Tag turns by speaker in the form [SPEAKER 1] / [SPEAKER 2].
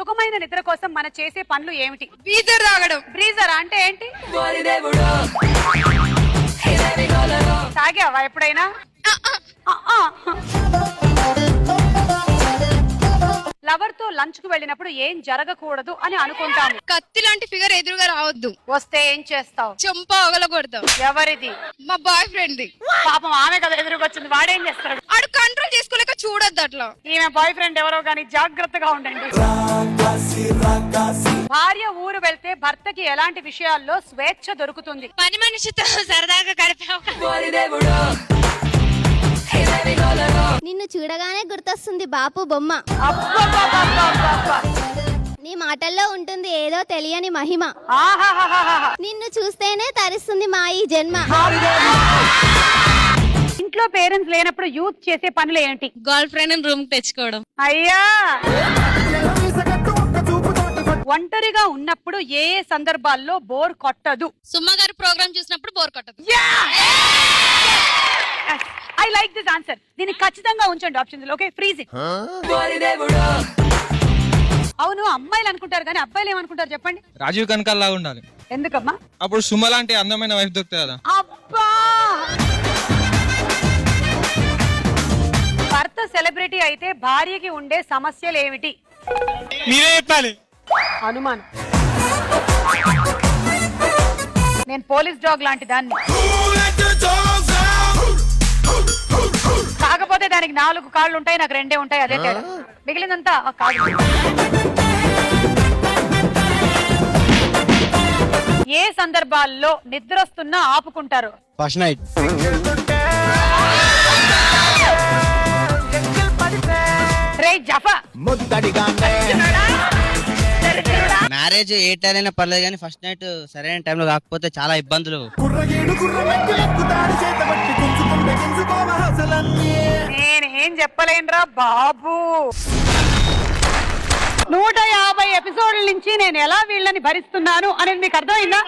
[SPEAKER 1] సుఖమైన నిద్ర కోసం మనం చేసే పనులు ఏమిటి?
[SPEAKER 2] బ్రీజర్ తాగడం.
[SPEAKER 1] బ్రీజర్ అంటే ఏంటి? తాగావా ఎప్పుడైనా? లవర్ తో లంచ్ కు వెళ్ళినప్పుడు ఏం జరగకూడదు అని అనుకుంటాము.
[SPEAKER 2] కత్తి లాంటి ఫిగర్ ఎదురుగా రావద్దు.
[SPEAKER 1] వస్తే ఏం చేస్తావు?
[SPEAKER 2] చెంప అగలగొడతాం.
[SPEAKER 1] ఎవరిది?
[SPEAKER 2] మా బాయ్ ఫ్రెండ్ ది.
[SPEAKER 1] పాపం ఆమె కదా ఎదురుగా వచ్చింది, వాడేం చేస్తాడు?
[SPEAKER 2] ఆడు కంట్రోల్ చేసుకోలేక చూడొద్దు అట్లా.
[SPEAKER 1] ఈమె బాయ్ ఫ్రెండ్ ఎవరో గానీ జాగ్రత్తగా ఉండండి. భార్య ఊరు వెళ్తే భర్తకి ఎలాంటి విషయాల్లో స్వేచ్ఛ దొరుకుతుంది?
[SPEAKER 2] పని మనిషితో సరదాగా గడిపావు.
[SPEAKER 3] నిన్ను చూడగానే గుర్తొస్తుంది బాపు బొమ్మ.
[SPEAKER 1] అబ్బబ్బబ్బబ్బబ్బబ్బ.
[SPEAKER 3] నీ మాటల్లో ఉంటుంది ఏదో తెలియని మహిమ.
[SPEAKER 1] ఆహాహాహాహా.
[SPEAKER 3] నిన్ను చూస్తేనే తరిస్తుంది మా ఈ జన్మ.
[SPEAKER 1] ఇంట్లో పేరెంట్స్ లేనప్పుడు యూత్ చేసే పనులు ఏంటి?
[SPEAKER 2] గర్ల్ ఫ్రెండ్ రూమ్ తెచ్చుకోవడం.
[SPEAKER 1] అయ్యా, ఒంటరిగా ఉన్నప్పుడు ఏ ఏ సందర్భాల్లో బోర్ కొట్టదు?
[SPEAKER 2] సుమ్మ గారి ప్రోగ్రామ్ చూసినప్పుడు బోర్ కొట్టదు.
[SPEAKER 1] I like this answer. దీన్ని ఖచ్చితంగా ఉంచండి ఆప్షన్. Okay, freeze it. అవును, అమ్మాయిలు అనుకుంటారు కానీ అబ్బాయిలు ఏమనుకుంటారు చెప్పండి?
[SPEAKER 4] రాజీవ్ కనకాల్ లాగా ఉండాలి.
[SPEAKER 1] ఎందుకమ్మా?
[SPEAKER 4] అప్పుడు సుమ లాంటి అందమైన వైఫ్ దొరుకుతుంది కదా.
[SPEAKER 1] అబ్బా, భర్త సెలబ్రిటీ అయితే భార్యకి ఉండే సమస్యలు ఏమిటి?
[SPEAKER 4] మీరే చెప్పాలి.
[SPEAKER 1] అనుమానం. నేను పోలీస్ డాగ్ లాంటి దాన్ని, కాకపోతే దానికి 4 కాళ్ళు ఉంటాయి, నాకు 2 ఉంటాయి, అదే తేడా. మిగిలినంతా కాదు. ఏ సందర్భాల్లో నిద్ర వస్తున్నా ఆపుకుంటారు?
[SPEAKER 5] First night.
[SPEAKER 1] రే జఫా,
[SPEAKER 5] మ్యారేజ్ ఏ టైం అయినా పర్లేదు కానీ ఫస్ట్ నైట్ సరైన టైంలో కాకపోతే చాలా ఇబ్బందులు.
[SPEAKER 1] నేనేం చెప్పలేనురా బాబు. 150 ఎపిసోడ్ల నుంచి నేను ఎలా వీళ్ళని భరిస్తున్నాను అనేది మీకు అర్థమైందా?